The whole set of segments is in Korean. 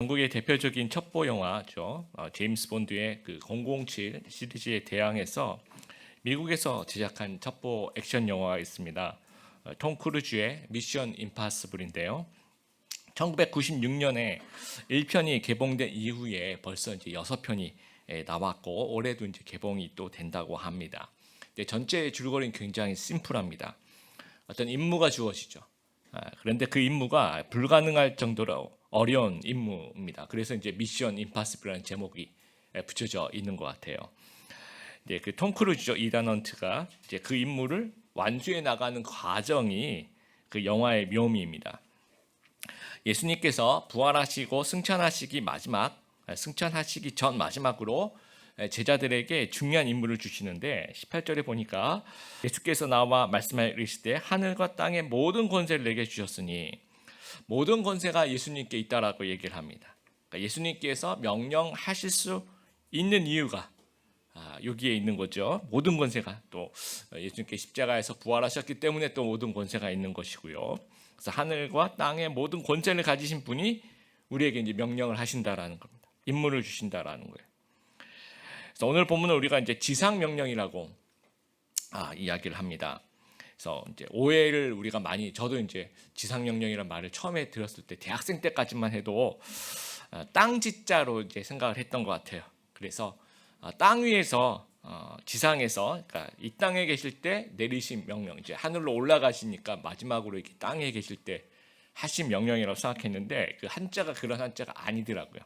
영국의 대표적인 첩보 영화죠. 제임스 본드의 그 007 시리즈에 대항해서 미국에서 제작한 첩보 액션 영화가 있습니다. 톰 크루즈의 미션 임파서블인데요. 1996년에 1편이 개봉된 이후에 벌써 이제 6편이 나왔고 올해도 이제 개봉이 또 된다고 합니다. 근데 전체 줄거리는 굉장히 심플합니다. 어떤 임무가 주어지죠. 그런데 그 임무가 불가능할 정도로 어려운 임무입니다. 그래서 이제 미션 임파서블이라는 제목이 붙여져 있는 것 같아요. 이제 그 톰 크루즈죠, 이단 헌트가 이제 그 임무를 완수해 나가는 과정이 그 영화의 묘미입니다. 예수님께서 부활하시고 승천하시기 전 마지막으로 제자들에게 중요한 임무를 주시는데 18절에 보니까 예수께서 나와 말씀하시되 하늘과 땅의 모든 권세를 내게 주셨으니 모든 권세가 예수님께 있다라고 얘기를 합니다. 그러니까 예수님께서 명령하실 수 있는 이유가 여기에 있는 거죠. 모든 권세가 또 예수님께 십자가에서 부활하셨기 때문에 또 모든 권세가 있는 것이고요. 그래서 하늘과 땅의 모든 권세를 가지신 분이 우리에게 이제 명령을 하신다라는 겁니다. 임무를 주신다라는 거예요. 그래서 오늘 본문은 우리가 이제 지상 명령이라고 이야기를 합니다. 그래서 이제 오해를 우리가 많이 저도 이제 지상 명령이라는 말을 처음에 들었을 때 대학생 때까지만 해도 땅 지자로 이제 생각을 했던 것 같아요. 그래서 땅 위에서 지상에서 그러니까 이 땅에 계실 때 내리신 명령, 이제 하늘로 올라가시니까 마지막으로 이렇게 땅에 계실 때 하신 명령이라고 생각했는데 그 한자가 그런 한자가 아니더라고요.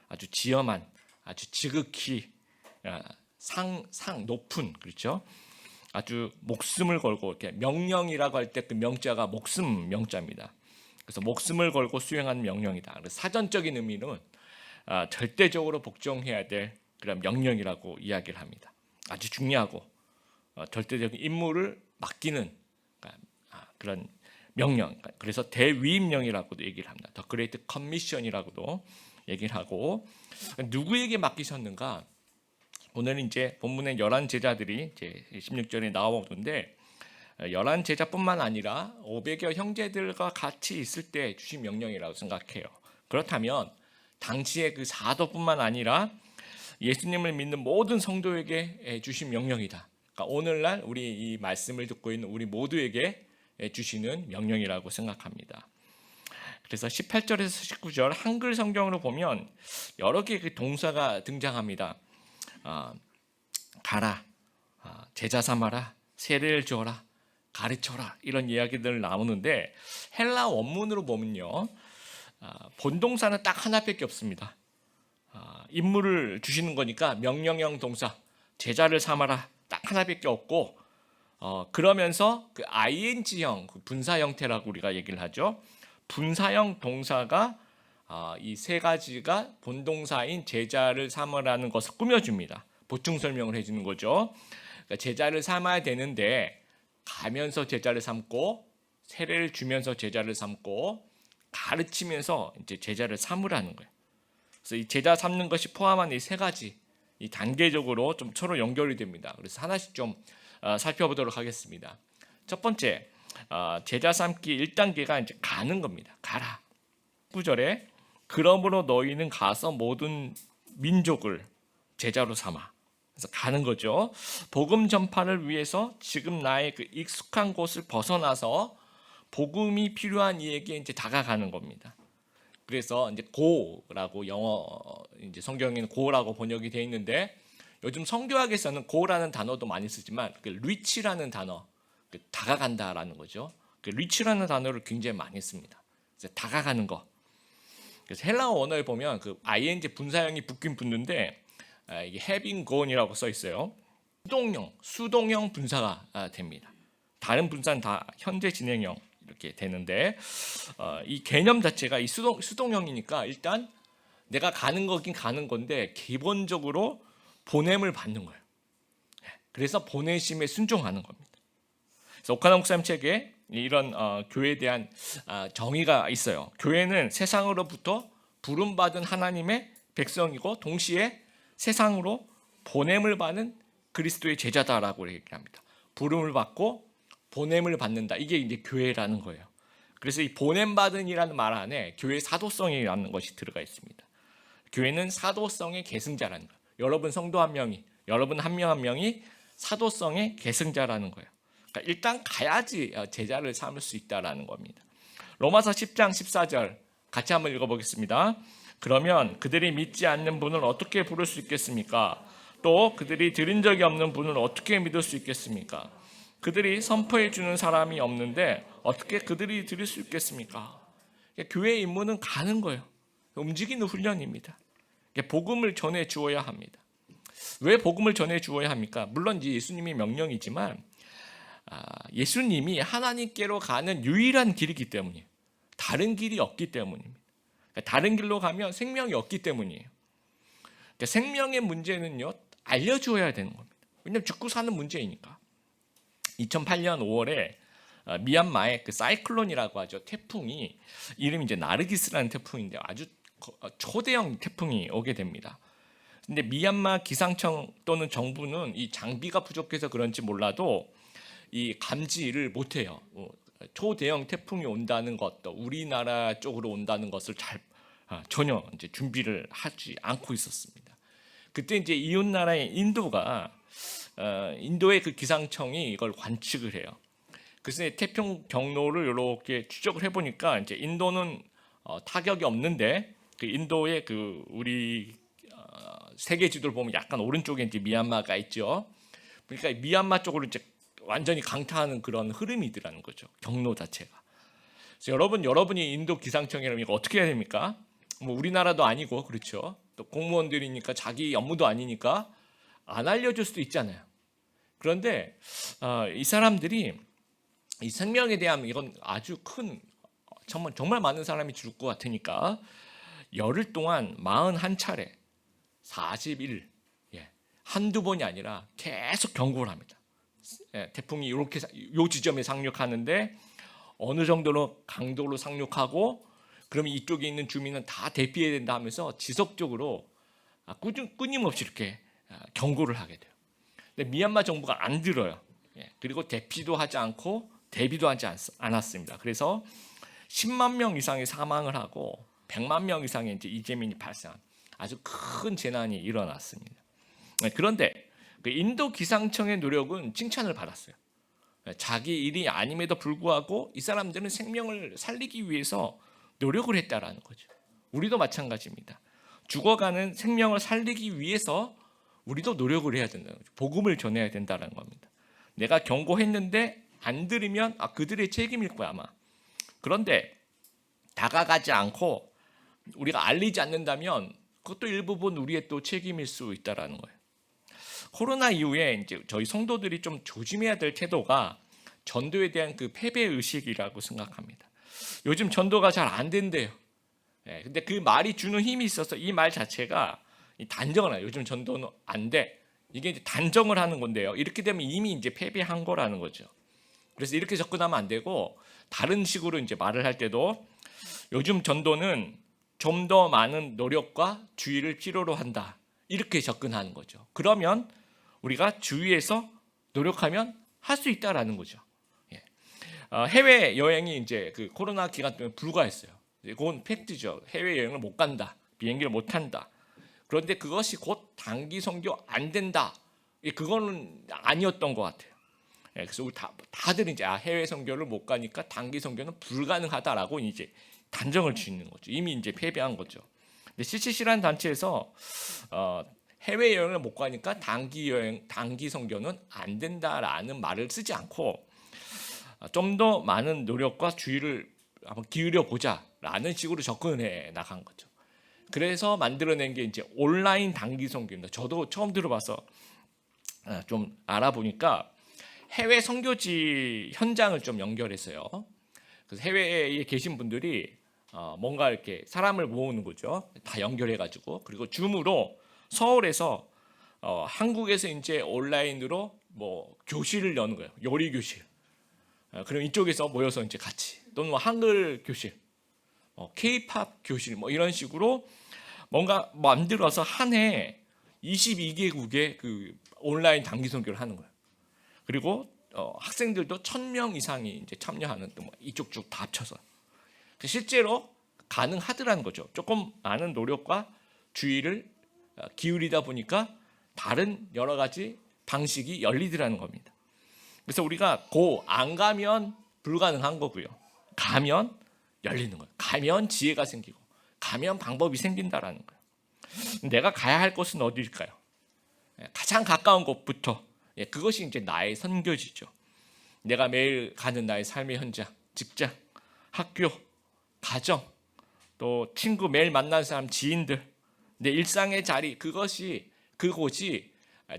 아주 지엄한, 아주 지극히 높은, 그렇죠? 아주 목숨을 걸고 이렇게 명령이라고 할 때 그 명자가 목숨 명자입니다. 그래서 목숨을 걸고 수행하는 명령이다. 그래서 사전적인 의미는 절대적으로 복종해야 될 그런 명령이라고 이야기를 합니다. 아주 중요하고 절대적인 임무를 맡기는 그런 명령. 그래서 대위임령이라고도 얘기를 합니다. 더 그레이트 커미션이라고도 얘기를 하고 누구에게 맡기셨는가? 오늘은 이제 본문의 11 제자들이 이제 16절에 나오는데 11 제자뿐만 아니라 500여 형제들과 같이 있을 때 주신 명령이라고 생각해요. 그렇다면 당시의 그 사도뿐만 아니라 예수님을 믿는 모든 성도에게 주신 명령이다. 그러니까 오늘날 우리 이 말씀을 듣고 있는 우리 모두에게 주시는 명령이라고 생각합니다. 그래서 18절에서 19절 한글 성경으로 보면 여러 개의 그 동사가 등장합니다. 가라, 제자 삼아라, 세례를 주어라, 가르쳐라 이런 이야기들 나오는데 헬라 원문으로 보면요, 본동사는 딱 하나밖에 없습니다. 임무를 주시는 거니까 명령형 동사 제자를 삼아라 딱 하나밖에 없고 그러면서 그 ing형 그 분사 형태라고 우리가 얘기를 하죠. 분사형 동사가 이 세 가지가 본동사인 제자를 삼으라는 것을 꾸며줍니다. 보충 설명을 해주는 거죠. 그러니까 제자를 삼아야 되는데 가면서 제자를 삼고 세례를 주면서 제자를 삼고 가르치면서 이제 제자를 삼으라는 거예요. 그래서 이 제자 삼는 것이 포함한 이 세 가지 이 단계적으로 좀 서로 연결이 됩니다. 그래서 하나씩 좀 살펴보도록 하겠습니다. 첫 번째 제자 삼기 1단계가 이제 가는 겁니다. 가라. 9절에 그러므로 너희는 가서 모든 민족을 제자로 삼아. 그래서 가는 거죠. 복음 전파를 위해서 지금 나의 그 익숙한 곳을 벗어나서 복음이 필요한 이에게 이제 다가가는 겁니다. 그래서 이제 고라고 영어 이제 성경에는 고라고 번역이 되어 있는데 요즘 성교학에서는 고라는 단어도 많이 쓰지만 그 리치라는 단어, 그 다가간다라는 거죠. 그 리치라는 단어를 굉장히 많이 씁니다. 그래서 다가가는 거. 그래서 헬라어 언어에 보면 그 ing 분사형이 붙긴 붙는데 이게 having gone이라고 써 있어요. 수동형 분사가 됩니다. 다른 분사는 다 현재 진행형 이렇게 되는데 이 개념 자체가 이 수동형이니까 일단 내가 가는 거긴 가는 건데 기본적으로 보냄을 받는 거예요. 그래서 보내심에 순종하는 겁니다. 그래서 오카나 목사님 책에 이런 교회에 대한 정의가 있어요. 교회는 세상으로부터 부름받은 하나님의 백성이고 동시에 세상으로 보냄을 받는 그리스도의 제자다라고 얘기합니다. 부름을 받고 보냄을 받는다. 이게 이제 교회라는 거예요. 그래서 이 보냄받은이라는 말 안에 교회 사도성이라는 것이 들어가 있습니다. 교회는 사도성의 계승자라는 거예요. 여러분 성도 한 명이, 여러분 한 명 한 명이 사도성의 계승자라는 거예요. 그러니까 일단 가야지 제자를 삼을 수 있다라는 겁니다. 로마서 10장 14절 같이 한번 읽어보겠습니다. 그러면 그들이 믿지 않는 분을 어떻게 부를 수 있겠습니까? 또 그들이 들은 적이 없는 분을 어떻게 믿을 수 있겠습니까? 그들이 선포해 주는 사람이 없는데 어떻게 그들이 들을 수 있겠습니까? 교회의 임무는 가는 거예요. 움직이는 훈련입니다. 복음을 전해 주어야 합니다. 왜 복음을 전해 주어야 합니까? 물론 예수님이 명령이지만 예수님이 하나님께로 가는 유일한 길이기 때문이에요. 다른 길이 없기 때문입니다. 다른 길로 가면 생명이 없기 때문이에요. 생명의 문제는요, 알려주어야 되는 겁니다. 왜냐하면 죽고 사는 문제이니까. 2008년 5월에 미얀마의 그 사이클론이라고 하죠. 태풍이 이름이 이제 나르기스라는 태풍인데 아주 초대형 태풍이 오게 됩니다. 근데 미얀마 기상청 또는 정부는 이 장비가 부족해서 그런지 몰라도 이 감지를 못해요. 초대형 태풍이 온다는 것도 우리나라 쪽으로 온다는 것을 전혀 이제 준비를 하지 않고 있었습니다. 그때 이제 이웃 나라의 인도의 그 기상청이 이걸 관측을 해요. 그래서 태풍 경로를 이렇게 추적을 해보니까 이제 인도는 타격이 없는데 그 인도의 그 우리 세계 지도를 보면 약간 오른쪽에 이제 미얀마가 있죠. 그러니까 미얀마 쪽으로 이제 완전히 강타하는 그런 흐름이더라는 거죠. 경로 자체가. 그래서 여러분이 인도 기상청이라면 이거 어떻게 해야 됩니까? 뭐 우리나라도 아니고 그렇죠. 또 공무원들이니까 자기 업무도 아니니까 안 알려줄 수도 있잖아요. 그런데 이 사람들이 이 생명에 대한 이건 아주 큰 정말 많은 사람이 죽을 것 같으니까 열흘 동안 41차례 41 한두 번이 아니라 계속 경고를 합니다. 태풍이 이렇게 요 지점에 상륙하는데 어느 정도로 강도로 상륙하고 그러면 이쪽에 있는 주민은 다 대피해야 된다 하면서 지속적으로 끊임없이 이렇게 경고를 하게 돼요. 근데 미얀마 정부가 안 들어요. 그리고 대피도 하지 않고 대비도 하지 않았습니다. 그래서 10만 명 이상이 사망을 하고 100만 명 이상의 이제 이재민이 발생한 아주 큰 재난이 일어났습니다. 그런데 그 인도 기상청의 노력은 칭찬을 받았어요. 자기 일이 아님에도 불구하고 이 사람들은 생명을 살리기 위해서 노력을 했다라는 거죠. 우리도 마찬가지입니다. 죽어가는 생명을 살리기 위해서 우리도 노력을 해야 된다는 거죠. 복음을 전해야 된다는 겁니다. 내가 경고했는데 안 들으면 그들의 책임일 거야 아마. 그런데 다가가지 않고 우리가 알리지 않는다면 그것도 일부분 우리의 또 책임일 수 있다라는 거예요. 코로나 이후에 이제 저희 성도들이 좀 조심해야 될 태도가 전도에 대한 그 패배 의식이라고 생각합니다. 요즘 전도가 잘 안 된대요. 근데 그 말이 주는 힘이 있어서 이 말 자체가 단정을 해요. 요즘 전도는 안 돼. 이게 이제 단정을 하는 건데요. 이렇게 되면 이미 이제 패배한 거라는 거죠. 그래서 이렇게 접근하면 안 되고 다른 식으로 이제 말을 할 때도 요즘 전도는 좀 더 많은 노력과 주의를 필요로 한다. 이렇게 접근하는 거죠. 그러면 우리가 주위에서 노력하면 할 수 있다라는 거죠. 해외 여행이 이제 그 코로나 기간 때문에 불가했어요. 그건 팩트죠. 해외 여행을 못 간다, 비행기를 못 탄다. 그런데 그것이 곧 단기 선교 안 된다. 그거는 아니었던 것 같아요. 그래서 우리 다들 이제 해외 선교를 못 가니까 단기 선교는 불가능하다라고 이제 단정을 짓는 거죠. 이미 이제 패배한 거죠. 근데 CCC라는 단체에서 해외 여행을 못 가니까 단기 선교는 안 된다라는 말을 쓰지 않고 좀 더 많은 노력과 주의를 한번 기울여 보자라는 식으로 접근해 나간 거죠. 그래서 만들어낸 게 이제 온라인 단기 선교입니다. 저도 처음 들어봐서 좀 알아보니까 해외 선교지 현장을 좀 연결해서요. 그래서 해외에 계신 분들이 뭔가 이렇게 사람을 모으는 거죠. 다 연결해가지고 그리고 줌으로 서울에서 한국에서 이제 온라인으로 뭐 교실을 여는 거예요. 요리 교실. 그럼 이쪽에서 모여서 이제 같이 또는 뭐 한글 교실, K-팝 교실 뭐 이런 식으로 뭔가 만들어서 한 해 22개국의 그 온라인 단기 선교를 하는 거예요. 그리고 학생들도 1,000명 이상이 이제 참여하는 또 뭐 이쪽 쭉 다 합쳐서 실제로 가능하더라는 거죠. 조금 많은 노력과 주의를 기울이다 보니까 다른 여러 가지 방식이 열리더라는 겁니다. 그래서 우리가 안 가면 불가능한 거고요. 가면 열리는 거예요. 가면 지혜가 생기고 가면 방법이 생긴다라는 거예요. 내가 가야 할 곳은 어디일까요? 가장 가까운 곳부터, 그것이 이제 나의 선교지죠. 내가 매일 가는 나의 삶의 현장, 직장, 학교, 가정, 또 친구, 매일 만나는 사람, 지인들, 내 일상의 자리, 그곳이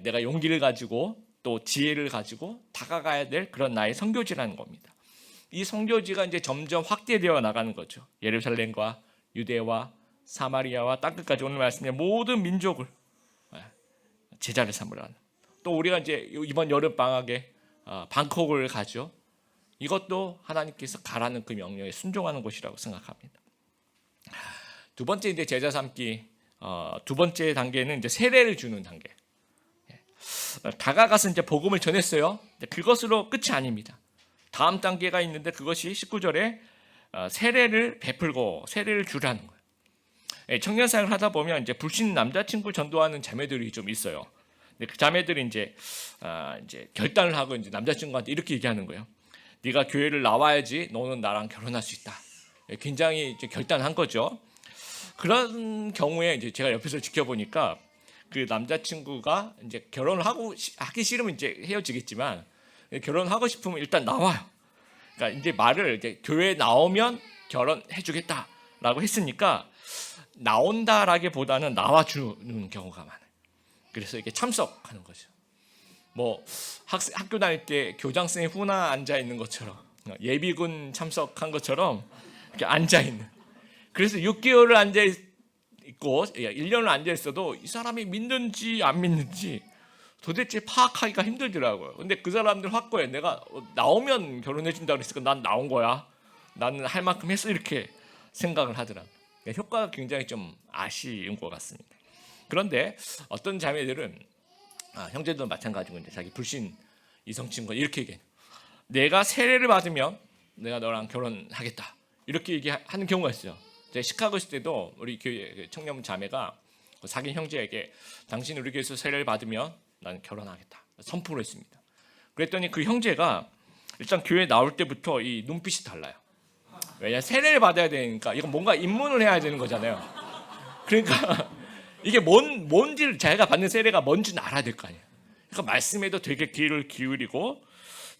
내가 용기를 가지고 또 지혜를 가지고 다가가야 될 그런 나의 선교지라는 겁니다. 이 선교지가 이제 점점 확대되어 나가는 거죠. 예루살렘과 유대와 사마리아와 땅끝까지, 오늘 말씀에 모든 민족을 제자를 삼으라는. 또 우리가 이제 이번 여름 방학에 방콕을 가죠. 이것도 하나님께서 가라는 그 명령에 순종하는 곳이라고 생각합니다. 두 번째 이제 제자 삼기, 두 번째 단계는 이제 세례를 주는 단계. 다가가서 이제 복음을 전했어요. 그것으로 끝이 아닙니다. 다음 단계가 있는데 그것이 19절에 세례를 베풀고 세례를 주라는 거예요. 청년 사역을 하다 보면 이제 불신 남자친구 전도하는 자매들이 좀 있어요. 근데 그 자매들이 이제 결단을 하고 이제 남자친구한테 이렇게 얘기하는 거예요. 네가 교회를 나와야지 너는 나랑 결혼할 수 있다. 굉장히 이제 결단한 거죠. 그런 경우에 이제 제가 옆에서 지켜보니까 그 남자친구가 이제 결혼을 하기 싫으면 이제 헤어지겠지만, 결혼하고 싶으면 일단 나와요. 그러니까 이제 말을 이제 교회에 나오면 결혼해주겠다라고 했으니까 나온다라기보다는 나와주는 경우가 많아요. 그래서 이게 참석하는 거죠. 뭐 학교 다닐 때 교장선생님 후나 앉아 있는 것처럼, 예비군 참석한 것처럼 이렇게 앉아 있는. 그래서 6개월을 앉아 있고 1년을 앉아 있어도 이 사람이 믿는지 안 믿는지 도대체 파악하기가 힘들더라고요. 근데 그 사람들 확고해. 내가 나오면 결혼해 준다 그랬으니까 난 나온 거야. 나는 할 만큼 했어, 이렇게 생각을 하더라고요. 효과가 굉장히 좀 아쉬운 것 같습니다. 그런데 어떤 자매들은 형제들도 마찬가지고 이제 자기 불신 이성 친구가 이렇게 얘기해요. 내가 세례를 받으면 내가 너랑 결혼하겠다, 이렇게 얘기하는 경우가 있어요. 제가 시카고 있을 때도 우리 교회 청년 자매가 사귄 형제에게 당신 우리 교회에서 세례를 받으면 나는 결혼하겠다 선포를 했습니다. 그랬더니 그 형제가 일단 교회 나올 때부터 이 눈빛이 달라요. 왜냐, 세례를 받아야 되니까 이건 뭔가 입문을 해야 되는 거잖아요. 그러니까 이게 뭔지를, 자기가 받는 세례가 뭔지는 알아야 될 거 아니에요. 그러니까 말씀에도 되게 귀를 기울이고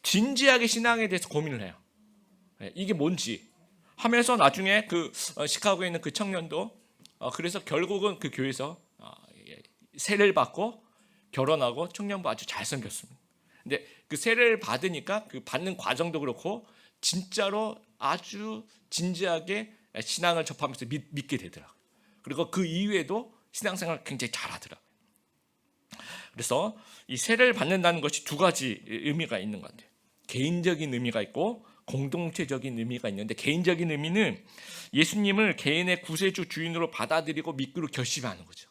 진지하게 신앙에 대해서 고민을 해요. 이게 뭔지 하면서 나중에 그 시카고에 있는 그 청년도 그래서 결국은 그 교회에서 세례를 받고 결혼하고 청년부 아주 잘 생겼습니다. 근데 그 세례를 받으니까 그 받는 과정도 그렇고 진짜로 아주 진지하게 신앙을 접하면서 믿게 되더라고요. 그리고 그 이후에도 신앙생활을 굉장히 잘하더라고요. 그래서 이 세례를 받는다는 것이 두 가지 의미가 있는 것 같아요. 개인적인 의미가 있고 공동체적인 의미가 있는데, 개인적인 의미는 예수님을 개인의 구세주 주인으로 받아들이고 믿기로 결심하는 거죠.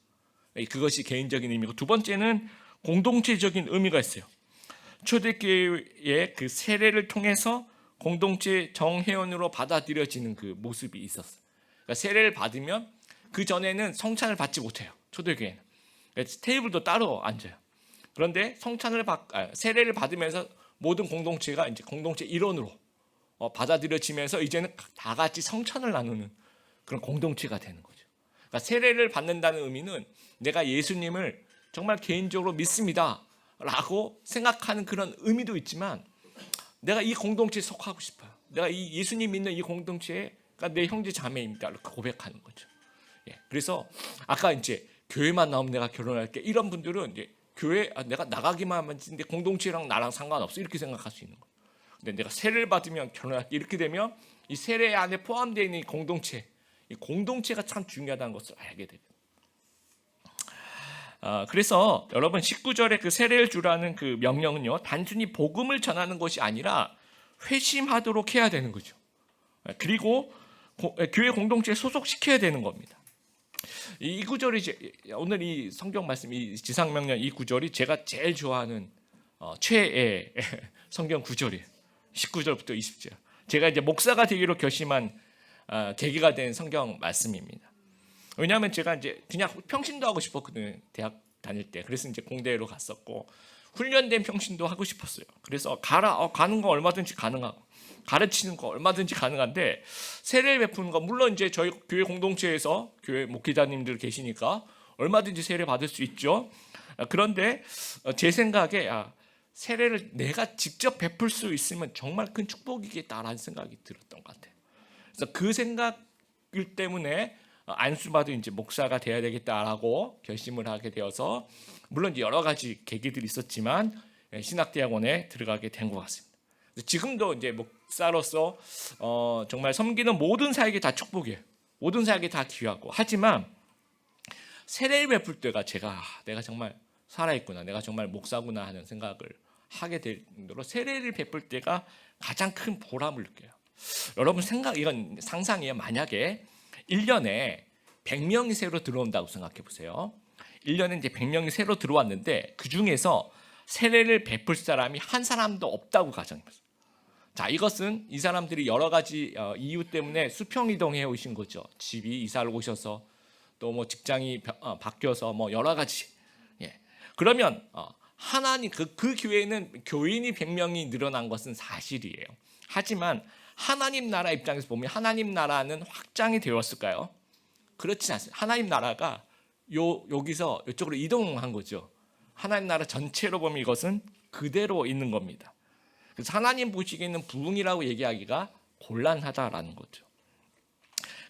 그것이 개인적인 의미고, 두 번째는 공동체적인 의미가 있어요. 초대교회의 그 세례를 통해서 공동체 정회원으로 받아들여지는 그 모습이 있었어요. 그러니까 세례를 받으면 그 전에는 성찬을 받지 못해요. 초대교회는 테이블도 따로 앉아요. 그런데 세례를 받으면서 모든 공동체가 이제 공동체 일원으로 받아들여지면서 이제는 다 같이 성찬을 나누는 그런 공동체가 되는 거죠. 그러니까 세례를 받는다는 의미는 내가 예수님을 정말 개인적으로 믿습니다라고 생각하는 그런 의미도 있지만, 내가 이 공동체에 속하고 싶어요. 내가 이 예수님 믿는 이 공동체가 내 형제 자매입니다, 이렇게 고백하는 거죠. 그래서 아까 이제 교회만 나오면 내가 결혼할게, 이런 분들은 이제 교회 내가 나가기만 하면 되는데 공동체랑 나랑 상관없어, 이렇게 생각할 수 있는 거예요. 근데 내가 세례를 받으면 결혼할게, 이렇게 되면 이 세례 안에 포함되어 있는 이 공동체가 참 중요하다는 것을 알게 됩니다. 그래서 여러분 19절에 그 세례를 주라는 그 명령은요, 단순히 복음을 전하는 것이 아니라 회심하도록 해야 되는 거죠. 그리고 교회 공동체에 소속시켜야 되는 겁니다. 이 구절이 오늘 이 성경 말씀, 이 지상명령 이 구절이 제가 제일 좋아하는 최애 성경 구절이에요. 19절부터 20절. 제가 이제 목사가 되기로 결심한 계기가 된 성경 말씀입니다. 왜냐하면 제가 이제 그냥 평신도 하고 싶었거든요. 대학 다닐 때. 그래서 이제 공대로 갔었고 훈련된 평신도 하고 싶었어요. 그래서 가는 거 얼마든지 가능하고 가르치는 거 얼마든지 가능한데 세례 베푸는 거 물론 이제 저희 교회 공동체에서 교회 목회자님들 계시니까 얼마든지 세례 받을 수 있죠. 그런데 제 생각에 세례를 내가 직접 베풀 수 있으면 정말 큰 축복이겠다라는 생각이 들었던 것 같아요. 그래서 그 생각 때문에 안수받은 이제 목사가 돼야 되겠다라고 결심을 하게 되어서 물론 이제 여러 가지 계기들이 있었지만 신학대학원에 들어가게 된 것 같습니다. 지금도 이제 목사로서 정말 섬기는 모든 사역이 다 축복이에요. 모든 사역이 다 귀하고 하지만 세례를 베풀 때가 내가 정말 살아있구나, 내가 정말 목사구나 하는 생각을 하게 될 정도로 세례를 베풀 때가 가장 큰 보람을 느껴요. 여러분 이건 상상이에요. 만약에 1년에 100명이 새로 들어온다고 생각해 보세요. 1년에 이제 100명이 새로 들어왔는데 그 중에서 세례를 베풀 사람이 한 사람도 없다고 가정해보세요. 자, 이것은 이 사람들이 여러 가지 이유 때문에 수평 이동해 오신 거죠. 집이 이사를 오셔서 또 뭐 직장이 바뀌어서 뭐 여러 가지. 예. 그러면 하나님 그 교회는 교인이 100명이 늘어난 것은 사실이에요. 하지만 하나님 나라 입장에서 보면 하나님 나라는 확장이 되었을까요? 그렇지 않습니다. 하나님 나라가 여기서 이쪽으로 이동한 거죠. 하나님 나라 전체로 보면 이것은 그대로 있는 겁니다. 그래서 하나님 보시기에는 부흥이라고 얘기하기가 곤란하다라는 거죠.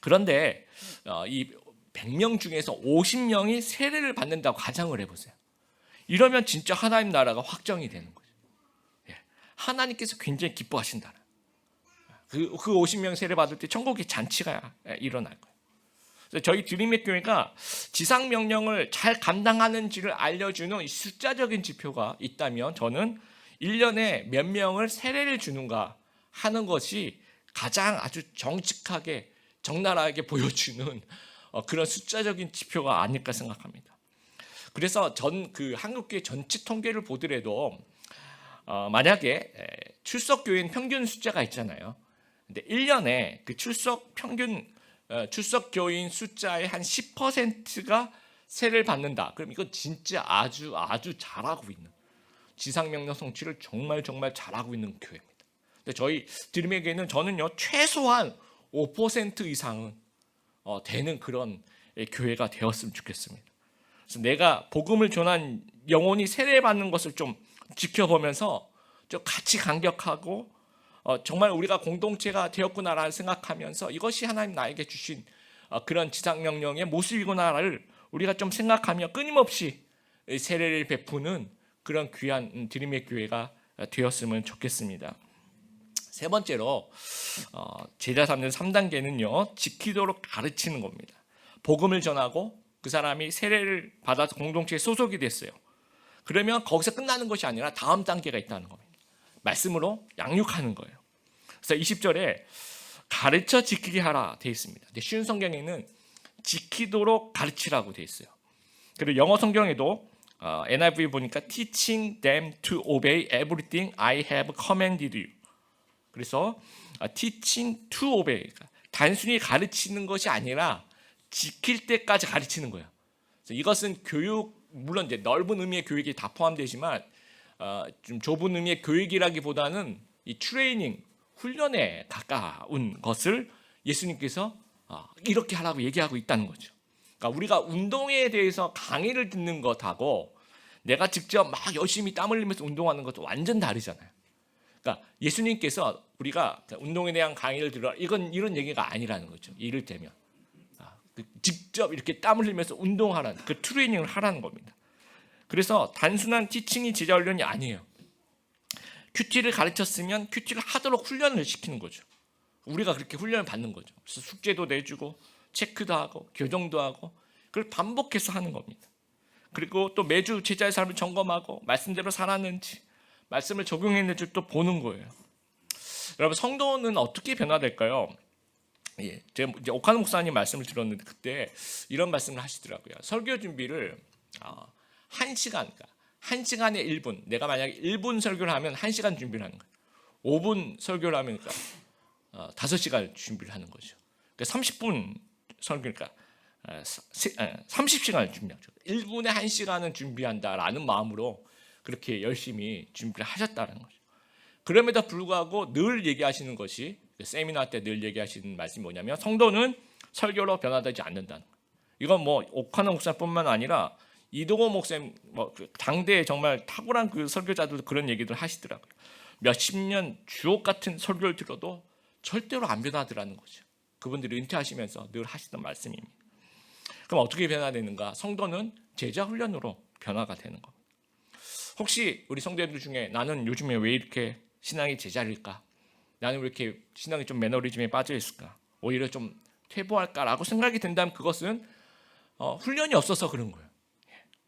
그런데 이 100명 중에서 50명이 세례를 받는다고 가정을 해보세요. 이러면 진짜 하나님 나라가 확정이 되는 거죠. 하나님께서 굉장히 기뻐하신다는. 그 50명 세례 받을 때 천국의 잔치가 일어날 거예요. 그래서 저희 드림의 교회가 지상 명령을 잘 감당하는지를 알려주는 숫자적인 지표가 있다면 저는 1년에 몇 명을 세례를 주는가 하는 것이 가장 아주 정직하게 적나라하게 보여주는 그런 숫자적인 지표가 아닐까 생각합니다. 그래서 그 한국교회 전체 통계를 보더라도 만약에 출석교인 평균 숫자가 있잖아요. 근데 1년에 그 출석교인 숫자의 한 10%가 세례를 받는다. 그럼 이건 진짜 아주 잘하고 있는 지상명령 성취를 정말 잘하고 있는 교회입니다. 근데 저희 드림의 교회는 저는요 최소한 5% 이상은 되는 그런 교회가 되었으면 좋겠습니다. 그래서 내가 복음을 전한 영혼이 세례받는 것을 좀 지켜보면서 좀 같이 감격하고 정말 우리가 공동체가 되었구나라는 생각하면서 이것이 하나님 나에게 주신 그런 지상명령의 모습이구나를 우리가 좀 생각하며 끊임없이 세례를 베푸는 그런 귀한 드림의 교회가 되었으면 좋겠습니다. 세 번째로 제자 삼는 3단계는요 지키도록 가르치는 겁니다. 복음을 전하고 그 사람이 세례를 받아서 공동체에 소속이 됐어요. 그러면 거기서 끝나는 것이 아니라 다음 단계가 있다는 겁니다. 말씀으로 양육하는 거예요. 그래서 20절에 가르쳐 지키게 하라 되어 있습니다. 근데 쉬운 성경에는 지키도록 가르치라고 되어 있어요. 그리고 영어 성경에도 NIV 보니까 teaching them to obey everything I have commanded you. 그래서 teaching to obey, 단순히 가르치는 것이 아니라 지킬 때까지 가르치는 거예요. 그래서 이것은 교육, 물론 이제 넓은 의미의 교육이 다 포함되지만 좀 좁은 의미의 교육이라기보다는 이 트레이닝, 훈련에 가까운 것을 예수님께서 이렇게 하라고 얘기하고 있다는 거죠. 그러니까 우리가 운동에 대해서 강의를 듣는 것하고 내가 직접 막 열심히 땀 흘리면서 운동하는 것도 완전 다르잖아요. 그러니까 예수님께서 우리가 운동에 대한 강의를 들어 이런 얘기가 아니라는 거죠. 이를테면 직접 이렇게 땀 흘리면서 운동하라는 그 트레이닝을 하라는 겁니다. 그래서 단순한 티칭이 제자 훈련이 아니에요. 큐티를 가르쳤으면 큐티를 하도록 훈련을 시키는 거죠. 우리가 그렇게 훈련을 받는 거죠. 그래서 숙제도 내주고 체크도 하고 교정도 하고 그걸 반복해서 하는 겁니다. 그리고 또 매주 제자의 삶을 점검하고 말씀대로 살았는지 말씀을 적용했는지 또 보는 거예요. 여러분 성도는 어떻게 변화될까요? 제가 이제 오카노 목사님 말씀을 들었는데 그때 이런 말씀을 하시더라고요. 설교 준비를 1시간, 1시간에 1분. 내가 만약에 1분 설교를 하면 1시간 준비를 하는 거예요. 5분 설교를 하면 5시간 준비를 하는 거죠. 30분 설교니까 30시간을 준비하죠. 1분에 1시간은 준비한다라는 마음으로 그렇게 열심히 준비를 하셨다는 거죠. 그럼에도 불구하고 늘 얘기하시는 것이, 세미나 때 늘 얘기하시는 말씀이 뭐냐면 성도는 설교로 변화되지 않는다는 거예요. 이건 뭐 옥하나 목사뿐만 아니라 이동호 목사님, 당대에 정말 탁월한 그 설교자들도 그런 얘기들 하시더라고요. 몇십 년 주옥 같은 설교를 들어도 절대로 안 변하더라는 거죠. 그분들이 은퇴하시면서 늘 하시던 말씀입니다. 그럼 어떻게 변화되는가? 성도는 제자 훈련으로 변화가 되는 겁니다. 혹시 우리 성도님들 중에 나는 요즘에 왜 이렇게 신앙이 제자릴까? 나는 왜 이렇게 신앙이 좀 매너리즘에 빠져 있을까? 오히려 좀 퇴보할까라고 생각이 든다면 그것은 훈련이 없어서 그런 거예요.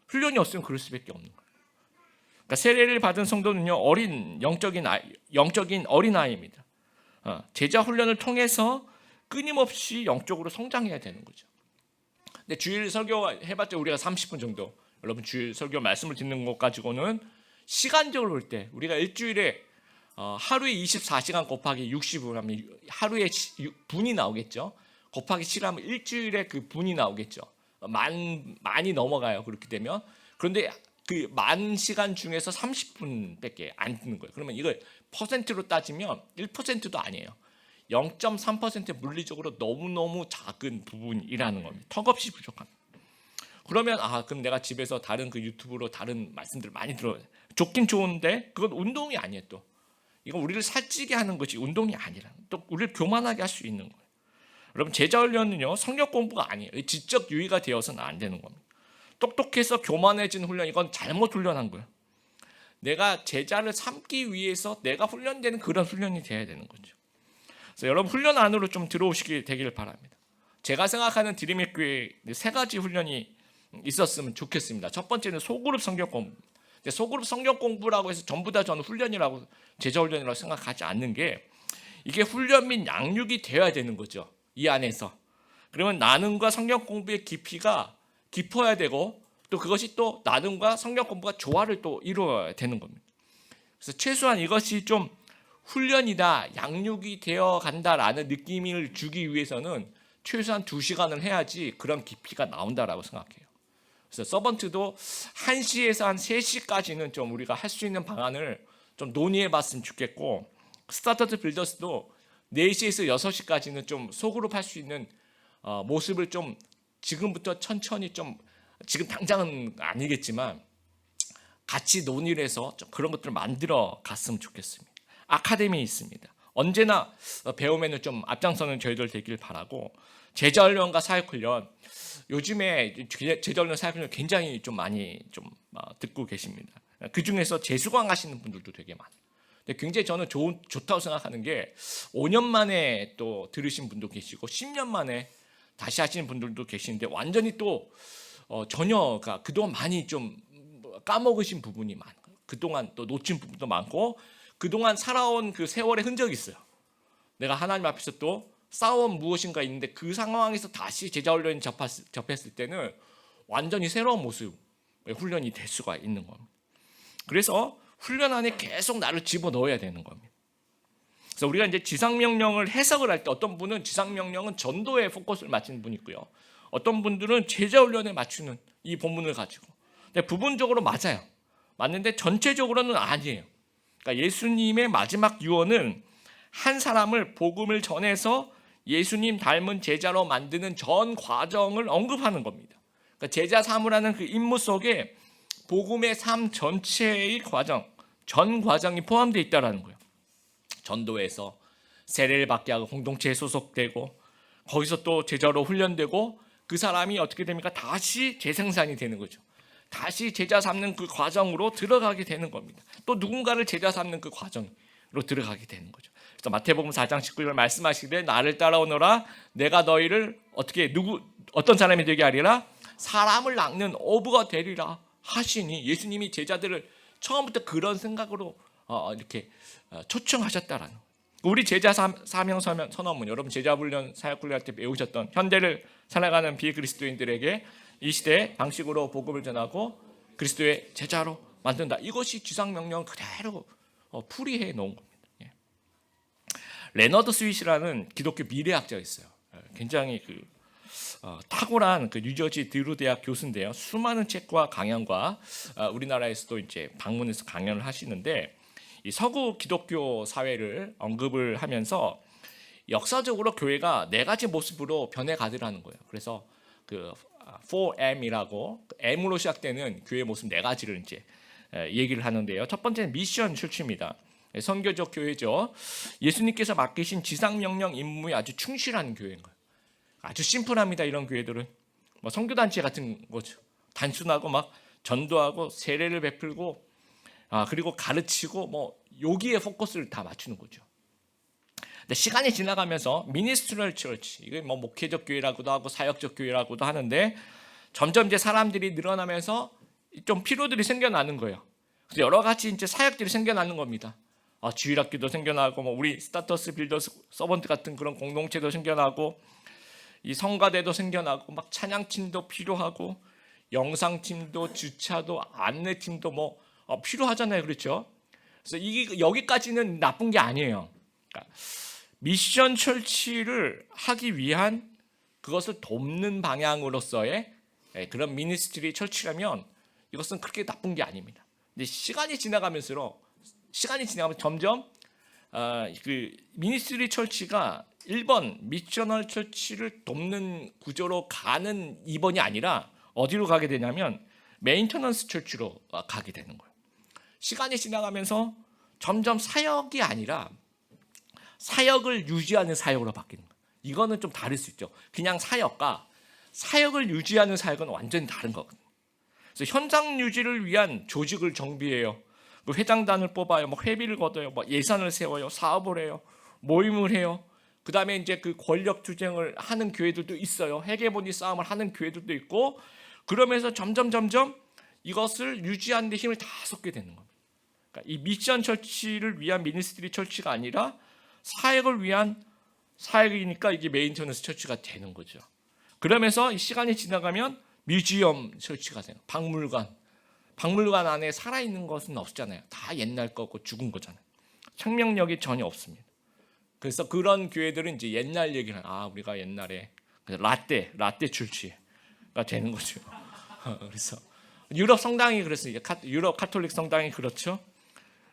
훈련이 없으면 그럴 수밖에 없는 거예요. 그러니까 세례를 받은 성도는요, 영적인 어린아이입니다. 제자 훈련을 통해서 끊임없이 영적으로 성장해야 되는 거죠. 근데 주일 설교 해봤자 우리가 30분 정도, 여러분 주일 설교 말씀을 듣는 것 가지고는 시간적으로 볼 때 우리가 일주일에 하루에 24시간 곱하기 60을 하면 하루에 분이 나오겠죠. 곱하기 7하면 일주일에 그 분이 나오겠죠. 많이 넘어가요. 그렇게 되면. 그런데 그 10,000시간 중에서 30분밖에 안 듣는 거예요. 그러면 이걸 퍼센트로 따지면 1%도 아니에요. 0.3% 물리적으로 너무너무 작은 부분이라는 겁니다. 턱없이 부족합니다. 그러면 그럼 내가 집에서 다른 그 유튜브로 다른 말씀들을 많이 들어요. 좋긴 좋은데 그건 운동이 아니에요. 또 이건 우리를 살찌게 하는 것이 운동이 아니라 또 우리를 교만하게 할 수 있는 거예요. 여러분 제자 훈련은요 성역 공부가 아니에요. 지적 유의가 되어서는 안 되는 겁니다. 똑똑해서 교만해진 훈련, 이건 잘못 훈련한 거예요. 내가 제자를 삼기 위해서 내가 훈련되는 그런 훈련이 돼야 되는 거죠. 그래서 여러분 훈련 안으로 좀 들어오시게 되기를 바랍니다. 제가 생각하는 드림의 교회 3가지 훈련이 있었으면 좋겠습니다. 첫 번째는 소그룹 성경 공부. 소그룹 성경 공부라고 해서 전부 다 저는 훈련이라고, 제자 훈련이라고 생각하지 않는 게, 이게 훈련 및 양육이 되어야 되는 거죠. 이 안에서. 그러면 나눔과 성경 공부의 깊이가 깊어야 되고, 또 그것이 또 나눔과 성경 공부가 조화를 또 이루어야 되는 겁니다. 그래서 최소한 이것이 좀 훈련이다, 양육이 되어 간다라는 느낌을 주기 위해서는 최소한 2시간을 해야지 그런 깊이가 나온다라고 생각해요. 그래서 서번트도 1시에서 한 3시까지는 좀 우리가 할 수 있는 방안을 좀 논의해 봤으면 좋겠고, 스타터드 빌더스도 4시에서 6시까지는 좀 소그룹 할 수 있는 모습을 좀 지금부터 천천히 좀, 지금 당장은 아니겠지만 같이 논의를 해서 좀 그런 것들을 만들어 갔으면 좋겠습니다. 아카데미 있습니다. 언제나 배움에는 좀 앞장서는 저희들 되길 바라고, 제자훈련과 사역훈련, 요즘에 제자훈련 사역훈련 굉장히 좀 많이 좀 듣고 계십니다. 그 중에서 재수강 하시는 분들도 되게 많아요. 근데 굉장히 저는 좋다고 생각하는 게 5년 만에 또 들으신 분도 계시고 10년 만에 다시 하시는 분들도 계시는데, 완전히 또 전혀가 그동안 많이 좀 까먹으신 부분이 많아요. 그동안 또 놓친 부분도 많고, 그동안 살아온 그 세월의 흔적이 있어요. 내가 하나님 앞에서 또 싸워온 무엇인가 있는데 그 상황에서 다시 제자훈련이 접했을 때는 완전히 새로운 모습의 훈련이 될 수가 있는 겁니다. 그래서 훈련 안에 계속 나를 집어넣어야 되는 겁니다. 그래서 우리가 이제 지상명령을 해석을 할 때 어떤 분은 지상명령은 전도에 포커스를 맞추는 분이 있고요. 어떤 분들은 제자훈련에 맞추는 이 본문을 가지고. 근데 부분적으로 맞아요. 맞는데 전체적으로는 아니에요. 그러니까 예수님의 마지막 유언은 한 사람을 복음을 전해서 예수님 닮은 제자로 만드는 전 과정을 언급하는 겁니다. 그러니까 제자 삼으라는 그 임무 속에 복음의 삶 전체의 과정, 전 과정이 포함되어 있다는 거예요. 전도에서 세례를 받게 하고 공동체에 소속되고, 거기서 또 제자로 훈련되고, 그 사람이 어떻게 됩니까? 다시 재생산이 되는 거죠. 다시 제자 삼는 그 과정으로 들어가게 되는 겁니다. 또 누군가를 제자 삼는 그 과정으로 들어가게 되는 거죠. 그래서 마태복음 4장 19절 말씀하시기를 나를 따라오너라 내가 너희를 어떤 사람이 되게 하리라, 사람을 낚는 어부가 되리라 하시니, 예수님이 제자들을 처음부터 그런 생각으로 이렇게 초청하셨다라는 거예요. 우리 제자 사명 선언문, 여러분 제자훈련 사역훈련 할 때 배우셨던 현대를 살아가는 비그리스도인들에게 이 시대의 방식으로 복음을 전하고 그리스도의 제자로 만든다. 이것이 지상명령 그대로 풀이해 놓은 겁니다. 레너드 스윗이라는 기독교 미래학자가 있어요. 굉장히 탁월한 뉴저지 드루 대학 교수인데요. 수많은 책과 강연과 우리나라에서도 이제 방문해서 강연을 하시는데 이 서구 기독교 사회를 언급을 하면서 역사적으로 교회가 네 가지 모습으로 변해가더라는 거예요. 그래서 4M이라고 M으로 시작되는 교회 모습 네 가지를 이제 얘기를 하는데요. 첫 번째는 미션 출치입니다. 선교적 교회죠. 예수님께서 맡기신 지상 명령 임무에 아주 충실한 교회인 거예요. 아주 심플합니다. 이런 교회들은 뭐 선교단체 같은 거죠. 단순하고 막 전도하고 세례를 베풀고 그리고 가르치고 뭐 여기에 포커스를 다 맞추는 거죠. 근데 시간이 지나가면서 미니스트럴 처치, 이게 뭐 목회적 교회라고도 하고 사역적 교회라고도 하는데 점점 이제 사람들이 늘어나면서 좀 필요들이 생겨나는 거예요. 그래서 여러 가지 이제 사역들이 생겨나는 겁니다. 주일학교도 생겨나고 뭐 우리 스타터스 빌더스 서번트 같은 그런 공동체도 생겨나고 이 성가대도 생겨나고 막 찬양팀도 필요하고 영상팀도 주차도 안내팀도 뭐 필요하잖아요. 그렇죠? 그래서 이게 여기까지는 나쁜 게 아니에요. 그러니까 미션 철치를 하기 위한 그것을 돕는 방향으로서의 그런 미니스트리 철치라면 이것은 그렇게 나쁜 게 아닙니다. 근데 시간이 지나가면 점점 미니스트리 철치가 1번 미셔널 철치를 돕는 구조로 가는 2번이 아니라 어디로 가게 되냐면 메인터넌스 철치로 가게 되는 거예요. 시간이 지나가면서 점점 사역이 아니라 사역을 유지하는 사역으로 바뀌는 거예요. 이거는 좀 다를 수 있죠. 그냥 사역과 사역을 유지하는 사역은 완전히 다른 거거든요. 그래서 현장 유지를 위한 조직을 정비해요. 회장단을 뽑아요. 뭐 회비를 걷어요. 뭐 예산을 세워요. 사업을 해요. 모임을 해요. 그 다음에 이제 그 권력 투쟁을 하는 교회들도 있어요. 헤게모니 싸움을 하는 교회들도 있고, 그러면서 점점 이것을 유지하는 데 힘을 다 쏟게 되는 겁니다. 그러니까 이 미션 처치를 위한 미니스트리 처치가 아니라 사역을 위한 사역이니까 이게 메인터넌스 처치가 되는 거죠. 그러면서 이 시간이 지나가면 뮤지엄 처치가 돼요. 박물관 안에 살아있는 것은 없잖아요. 다 옛날 거고 죽은 거잖아요. 생명력이 전혀 없습니다. 그래서 그런 교회들은 이제 옛날 얘기를 우리가 옛날에 라떼 출치가 되는 거죠. 그래서 유럽 성당이 그랬어요. 유럽 카톨릭 성당이 그렇죠.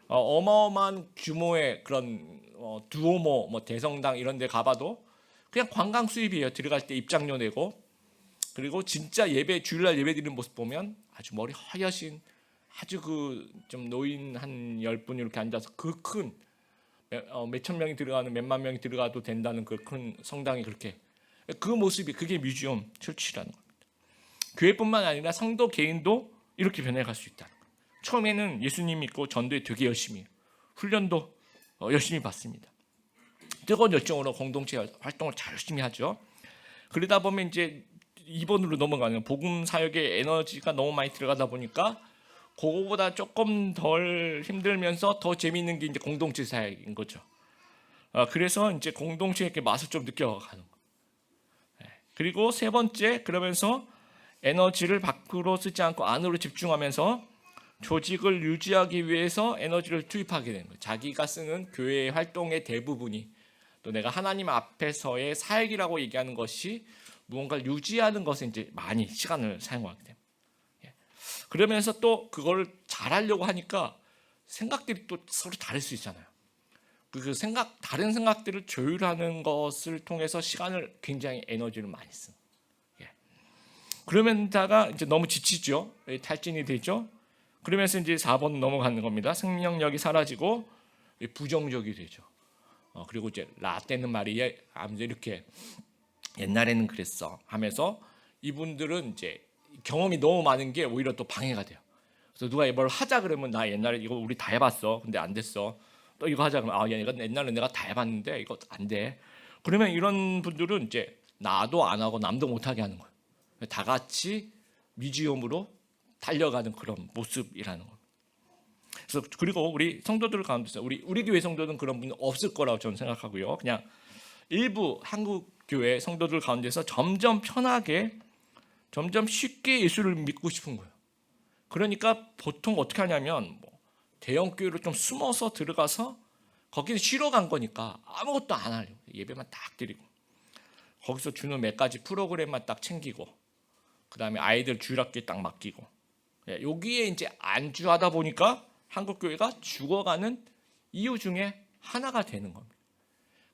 어마어마한 규모의 그런 두오모, 뭐 대성당 이런 데 가봐도 그냥 관광 수입이에요. 들어갈 때 입장료 내고, 그리고 진짜 주일날 예배 드리는 모습 보면 아주 머리 하여신 아주 좀 노인 한 10분 이렇게 앉아서 큰 몇천 명이 들어가는 몇만 명이 들어가도 된다는 그 큰 성당이 그렇게 그 모습이 그게 뮤지엄 철치라는 겁니다. 교회뿐만 아니라 성도 개인도 이렇게 변해갈 수 있다는 거예요. 처음에는 예수님 믿고 전도에 되게 열심히 해요. 훈련도 열심히 받습니다. 뜨거운 열정으로 공동체 활동을 잘 열심히 하죠. 그러다 보면 이제 2번으로 넘어가는 복음 사역에 에너지가 너무 많이 들어가다 보니까 그거보다 조금 덜 힘들면서 더 재미있는 게 이제 공동체 사역인 거죠. 그래서 이제 공동체의 맛을 좀 느껴가는 거예요. 그리고 세 번째, 그러면서 에너지를 밖으로 쓰지 않고 안으로 집중하면서 조직을 유지하기 위해서 에너지를 투입하게 되는 거예요. 자기가 쓰는 교회의 활동의 대부분이, 또 내가 하나님 앞에서의 사역이라고 얘기하는 것이 무언가를 유지하는 것에 이제 많이 시간을 사용하게 됩니다. 그러면서 또 그걸 잘하려고 하니까 생각들이 또 서로 다를 수 있잖아요. 다른 생각들을 조율하는 것을 통해서 시간을 굉장히 에너지를 많이 씁니다. 그러면다가 이제 너무 지치죠. 탈진이 되죠. 그러면서 이제 4번 넘어가는 겁니다. 생명력이 사라지고 부정적이 되죠. 그리고 이제 라떼는 말이야 아무튼 이렇게 옛날에는 그랬어 하면서 이분들은 이제 경험이 너무 많은 게 오히려 또 방해가 돼요. 그래서 누가 뭘 하자 그러면 나 옛날에 이거 우리 다 해봤어. 근데 안 됐어. 또 이거 하자 그러면 이건 옛날에 내가 다 해봤는데 이거 안 돼. 그러면 이런 분들은 이제 나도 안 하고 남도 못 하게 하는 거예요. 다 같이 뮤지엄으로 달려가는 그런 모습이라는 겁니다. 그래서 그리고 우리 성도들 가운데서 우리 교회 성도는 그런 분 없을 거라고 저는 생각하고요. 그냥 일부 한국 교회 성도들 가운데서 점점 편하게, 점점 쉽게 예수를 믿고 싶은 거예요. 그러니까 보통 어떻게 하냐면 대형 교회로 좀 숨어서 들어가서 거기는 쉬러 간 거니까 아무것도 안 하려고 예배만 딱 드리고, 거기서 주는 몇 가지 프로그램만 딱 챙기고 그다음에 아이들 주일학교에 딱 맡기고 여기에 이제 안주하다 보니까 한국 교회가 죽어가는 이유 중에 하나가 되는 겁니다.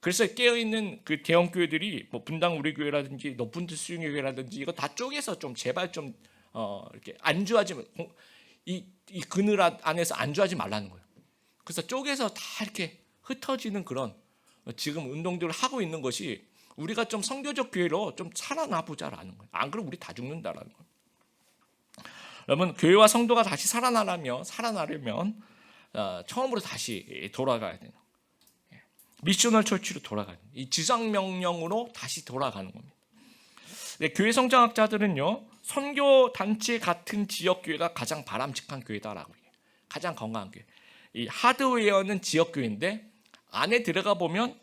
그래서 깨어 있는 그 대형 교회들이 뭐 분당 우리 교회라든지 높은 수용 교회라든지 이거 다 쪼개서 좀 제발 좀 이렇게 안주하지 이 그늘 안에서 안주하지 말라는 거예요. 그래서 쪼개서 다 이렇게 흩어지는 그런 지금 운동들을 하고 있는 것이 우리가 좀 선교적 교회로 좀 살아나 보자라는 거예요. 안 그러면 우리 다 죽는다라는 거예요. 여러분 교회와 성도가 다시 살아나려면 처음으로 다시 돌아가야 돼요. 미셔널 처치로 돌아가는 이 지상 명령으로 다시 돌아가는 겁니다. 교회 성장학자들은요 선교 단체 같은 지역 교회가 가장 바람직한 교회다라고 해요. 가장 건강한 교회. 이 하드웨어는 지역 교회인데 안에 들어가 보면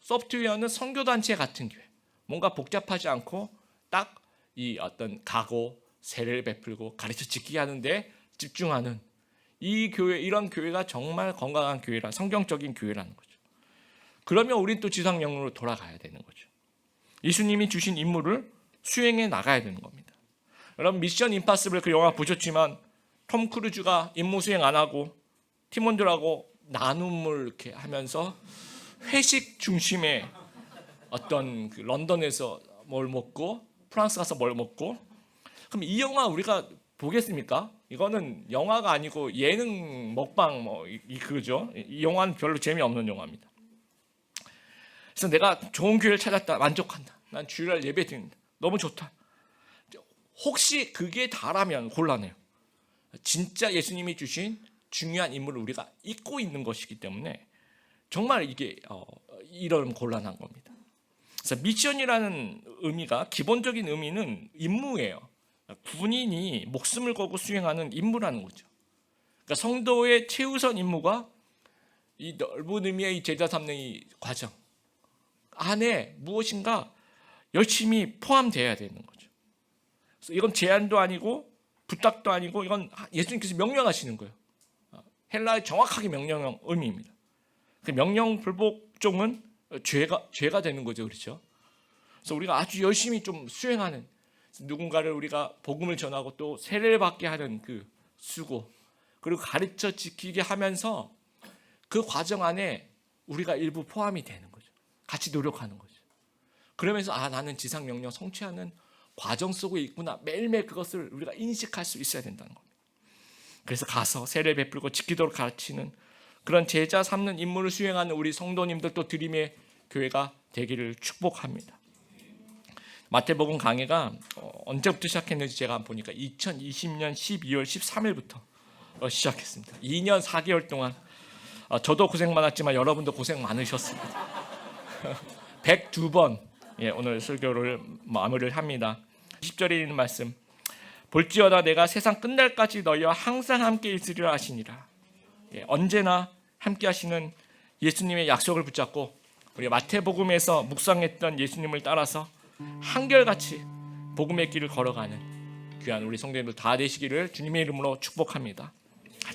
소프트웨어는 선교 단체 같은 교회. 뭔가 복잡하지 않고 딱 이 어떤 가고 세례를 베풀고 가르쳐 지키게 하는데 집중하는 이 교회 이런 교회가 정말 건강한 교회라 성경적인 교회라는 거죠. 그러면 우린 또 지상 명령으로 돌아가야 되는 거죠. 예수님이 주신 임무를 수행해 나가야 되는 겁니다. 여러분 미션 임파서블 그 영화 보셨지만 톰 크루즈가 임무 수행 안 하고 팀원들하고 나눔을 이렇게 하면서 회식 중심의 어떤 그 런던에서 뭘 먹고 프랑스 가서 뭘 먹고 그럼 이 영화 우리가 보겠습니까? 이거는 영화가 아니고 예능 먹방 그거죠. 이 영화는 별로 재미없는 영화입니다. 그래서 내가 좋은 교회를 찾았다 만족한다. 난 주일날 예배 드린다. 너무 좋다. 혹시 그게 다라면 곤란해요. 진짜 예수님이 주신 중요한 임무를 우리가 잊고 있는 것이기 때문에 정말 이게 이런 곤란한 겁니다. 그래서 미션이라는 의미가 기본적인 의미는 임무예요. 군인이 목숨을 걸고 수행하는 임무라는 거죠. 그러니까 성도의 최우선 임무가 이 넓은 의미의 제자 삼는 이 과정 안에 무엇인가 열심히 포함되어야 되는 거죠. 그래서 이건 제안도 아니고 부탁도 아니고 이건 예수님께서 명령하시는 거예요. 헬라의 정확하게 명령 의미입니다. 그 명령 불복종은 죄가 되는 거죠, 그렇죠? 그래서 우리가 아주 열심히 좀 수행하는 누군가를 우리가 복음을 전하고 또 세례를 받게 하는 그 수고 그리고 가르쳐 지키게 하면서 그 과정 안에 우리가 일부 포함이 되는 거죠. 같이 노력하는 거죠. 그러면서 나는 지상 명령 성취하는 과정 속에 있구나. 매일매일 그것을 우리가 인식할 수 있어야 된다는 겁니다. 그래서 가서 세례 베풀고 지키도록 가르치는 그런 제자 삼는 임무를 수행하는 우리 성도님들 또 드림의 교회가 되기를 축복합니다. 마태복음 강해가 언제부터 시작했는지 제가 보니까 2020년 12월 13일부터 시작했습니다. 2년 4개월 동안 저도 고생 많았지만 여러분도 고생 많으셨습니다. 102번 오늘 설교를 마무리를 합니다. 10절에 있는 말씀 볼지어다 내가 세상 끝날까지 너희와 항상 함께 있으리라 하시니라. 언제나 함께 하시는 예수님의 약속을 붙잡고 우리 마태복음에서 묵상했던 예수님을 따라서 한결같이 복음의 길을 걸어가는 귀한 우리 성도님들 다 되시기를 주님의 이름으로 축복합니다.